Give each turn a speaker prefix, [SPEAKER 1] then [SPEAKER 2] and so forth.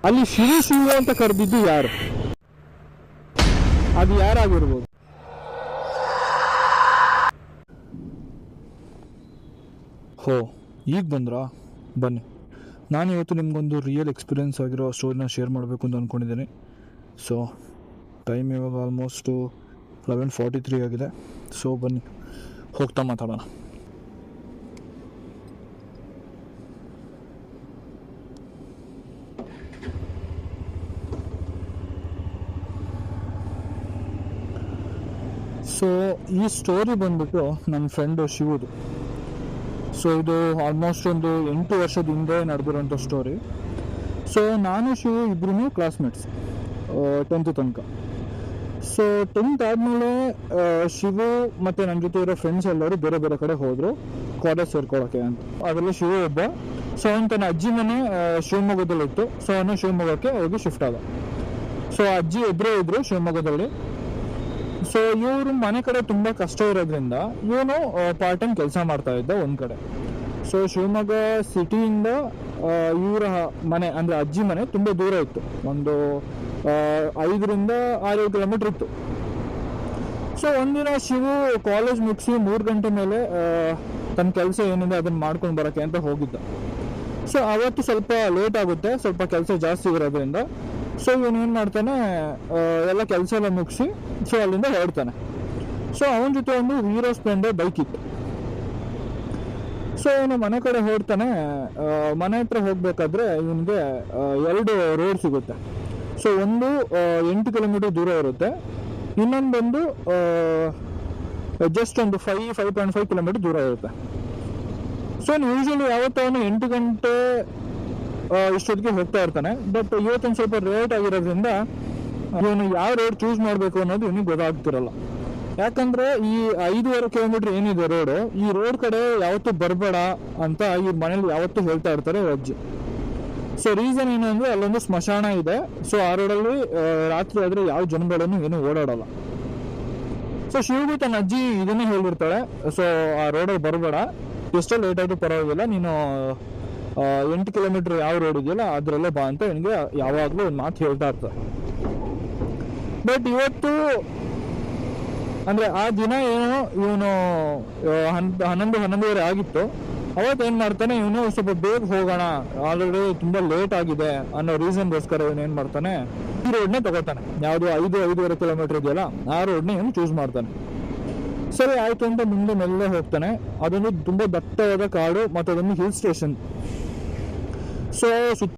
[SPEAKER 1] ಅಲ್ಲಿ ಶಿವ ಅಂತ ಕರೆದಿದ್ದು ಯಾರು? ಅದು ಯಾರಾಗಿರ್ಬೋದು? ಹೋ, ಈಗ ಬಂದ್ರಾ? ಬನ್ನಿ, ನಾನು ಇವತ್ತು ನಿಮಗೊಂದು ರಿಯಲ್ ಎಕ್ಸ್ಪೀರಿಯೆನ್ಸ್ ಆಗಿರೋ ಸ್ಟೋರಿನ ಶೇರ್ ಮಾಡಬೇಕು ಅಂತ ಅಂದ್ಕೊಂಡಿದ್ದೀನಿ. ಸೊ ಟೈಮ್ ಇವಾಗ ಆಲ್ಮೋಸ್ಟು 11:43 ಆಗಿದೆ. ಸೊ ಬನ್ನಿ, ಹೋಗ್ತಾ ಮಾತಾಡೋಣ. ಸೊ ಈ ಸ್ಟೋರಿ ಬಂದ್ಬಿಟ್ಟು ನನ್ನ ಫ್ರೆಂಡು ಶಿವುದು. ಸೊ ಇದು ಆಲ್ಮೋಸ್ಟ್ ಒಂದು 8 ವರ್ಷದ ಹಿಂದೆ ನಡೆದಿರೋಂಥ ಸ್ಟೋರಿ. ಸೊ ನಾನು ಶಿವು ಇಬ್ಬರೂ ಕ್ಲಾಸ್ಮೇಟ್ಸ್ 10th ತನಕ. ಸೊ 10th ಆದಮೇಲೆ ಶಿವು ಮತ್ತು ನನ್ನ ಜೊತೆ ಇರೋ ಫ್ರೆಂಡ್ಸ್ ಎಲ್ಲರೂ ಬೇರೆ ಬೇರೆ ಕಡೆ ಹೋದರು ಕಾಲೇಜ್ ಸೇರ್ಕೊಳ್ಳೋಕ್ಕೆ ಅಂತ. ಅದರಲ್ಲಿ ಶಿವು ಒಬ್ಬ. ಸೊ ಅವನು ತನ್ನ ಅಜ್ಜಿ ಮನೆ ಶಿವಮೊಗ್ಗದಲ್ಲಿತ್ತು. ಸೊ ಅವನು ಶಿವಮೊಗ್ಗಕ್ಕೆ ಹೋಗಿ ಶಿಫ್ಟ್ ಆದ. ಸೊ ಅಜ್ಜಿ ಇಬ್ಬರೇ ಇದ್ದರು ಶಿವಮೊಗ್ಗದಲ್ಲಿ. ಸೊ ಇವರು ಮನೆ ಕಡೆ ತುಂಬ ಕಷ್ಟ ಇರೋದ್ರಿಂದ ಇವನು ಪಾರ್ಟ್ ಟೈಮ್ ಕೆಲಸ ಮಾಡ್ತಾ ಇದ್ದ ಒಂದು ಕಡೆ. ಸೊ ಶಿವಮೊಗ್ಗ ಸಿಟಿಯಿಂದ ಇವರ ಮನೆ ಅಂದರೆ ಅಜ್ಜಿ ಮನೆ ತುಂಬ ದೂರ ಇತ್ತು. ಒಂದು 5ರಿಂದ 6 ಕಿಲೋಮೀಟ್ರ್ ಇತ್ತು. ಸೊ ಒಂದಿನ ಶಿವು ಕಾಲೇಜ್ ಮುಗಿಸಿ 3 ಗಂಟೆ ಮೇಲೆ ತನ್ನ ಕೆಲಸ ಏನಿದೆ ಅದನ್ನು ಮಾಡ್ಕೊಂಡು ಬರೋಕ್ಕೆ ಅಂತ ಹೋಗಿದ್ದ. ಸೊ ಅವತ್ತು ಸ್ವಲ್ಪ ಲೇಟ್ ಆಗುತ್ತೆ, ಸ್ವಲ್ಪ ಕೆಲಸ ಜಾಸ್ತಿ ಇರೋದ್ರಿಂದ. ಸೊ ಇವನು ಏನು ಮಾಡ್ತಾನೆ, ಎಲ್ಲ ಕೆಲಸ ಎಲ್ಲ ಮುಗಿಸಿ ಸೊ ಅಲ್ಲಿಂದ ಹೊರಡ್ತಾನೆ. ಸೊ ಅವನ ಜೊತೆ ಒಂದು ಹೀರೋ ಸ್ಪ್ಲೆಂಡರ್ ಬೈಕ್ ಇತ್ತು. ಸೊ ಅವನು ಮನೆ ಕಡೆ ಹೊರಡ್ತಾನೆ. ಮನೆ ಹತ್ರ ಹೋಗಬೇಕಾದ್ರೆ ಇವನಿಗೆ 2 ರೋಡ್ ಸಿಗುತ್ತೆ. ಸೊ ಒಂದು 8 ಕಿಲೋಮೀಟರ್ ದೂರ ಇರುತ್ತೆ, ಇನ್ನೊಂದೊಂದು ಜಸ್ಟ್ ಒಂದು 5.5 ಕಿಲೋಮೀಟರ್ ದೂರ ಇರುತ್ತೆ. ಸೊ ಯೂಶಲಿ ಯಾವತ್ತೂ ಅವನು 8 ಗಂಟೆ ಇಷ್ಟೊತ್ತಿಗೆ ಹೋಗ್ತಾ ಇರ್ತಾನೆ. ಬಟ್ ಇವತ್ತೊಂದು ಸ್ವಲ್ಪ ಲೇಟ್ ಆಗಿರೋದ್ರಿಂದ ಇವನು ಯಾವ ರೋಡ್ ಚೂಸ್ ಮಾಡಬೇಕು ಅನ್ನೋದು ಇವನಿಗೆ ಗೊತ್ತಾಗ್ತಿರಲ್ಲ. ಯಾಕಂದರೆ ಈ 5.5 ಕಿಲೋಮೀಟ್ರ್ ಏನಿದೆ ರೋಡು, ಈ ರೋಡ್ ಕಡೆ ಯಾವತ್ತೂ ಬರಬೇಡ ಅಂತ ಈ ಮನೇಲಿ ಯಾವತ್ತೂ ಹೇಳ್ತಾ ಇರ್ತಾರೆ ಅಜ್ಜಿ. ಸೊ ರೀಸನ್ ಏನು ಅಂದರೆ ಅಲ್ಲೊಂದು ಸ್ಮಶಾನ ಇದೆ. ಸೊ ಆ ರೋಡಲ್ಲಿ ರಾತ್ರಿ ಆದರೆ ಯಾವ ಜನಗಳನ್ನು ಏನು ಓಡಾಡಲ್ಲ. ಸೊ ಶಿವಗೂ ತನ್ನ ಅಜ್ಜಿ ಇದನ್ನೇ ಹೇಳಿರ್ತಾಳೆ, ಸೊ ಆ ರೋಡಲ್ಲಿ ಬರಬೇಡ, ಎಷ್ಟೋ ಲೇಟ್ ಆಯಿತು ಪರವಾಗಿಲ್ಲ, ನೀನು 8 ಕಿಲೋಮೀಟ್ರ್ ಯಾವ ರೋಡ್ ಇದೆಯಲ್ಲ ಅದರಲ್ಲೇ ಬಾ ಅಂತ ಇವನಿಗೆ ಯಾವಾಗಲೂ ಒಂದು ಮಾತು ಹೇಳ್ತಾ ಇರ್ತಾರೆ. ಬಟ್ ಇವತ್ತು ಅಂದರೆ ಆ ದಿನ ಏನೋ ಇವನು 11:30 ಆಗಿತ್ತು. ಅವತ್ತು ಏನು ಮಾಡ್ತಾನೆ, ಇವನು ಸ್ವಲ್ಪ ಬೇಗ ಹೋಗೋಣ, ಆಲ್ರೆಡಿ ತುಂಬ ಲೇಟ್ ಆಗಿದೆ ಅನ್ನೋ ರೀಸನ್ಗೋಸ್ಕರ ಇವನು ಏನು ಮಾಡ್ತಾನೆ, ಈ ರೋಡ್ನೇ ತಗೋತಾನೆ. ಯಾವುದು 5.5 ಕಿಲೋಮೀಟ್ರ್ ಇದೆಯಲ್ಲ ಆ ರೋಡ್ನೇ ಇವನು ಚೂಸ್ ಮಾಡ್ತಾನೆ. ಸರಿ ಆಯಿತು ಅಂತ ಮುಂದೆ ಮೆಲ್ಲೇ ಹೋಗ್ತಾನೆ. ಅದೊಂದು ತುಂಬ ದಟ್ಟವಾದ ಕಾಡು ಮತ್ತು ಅದೊಂದು ಹಿಲ್ ಸ್ಟೇಷನ್. ಸೊ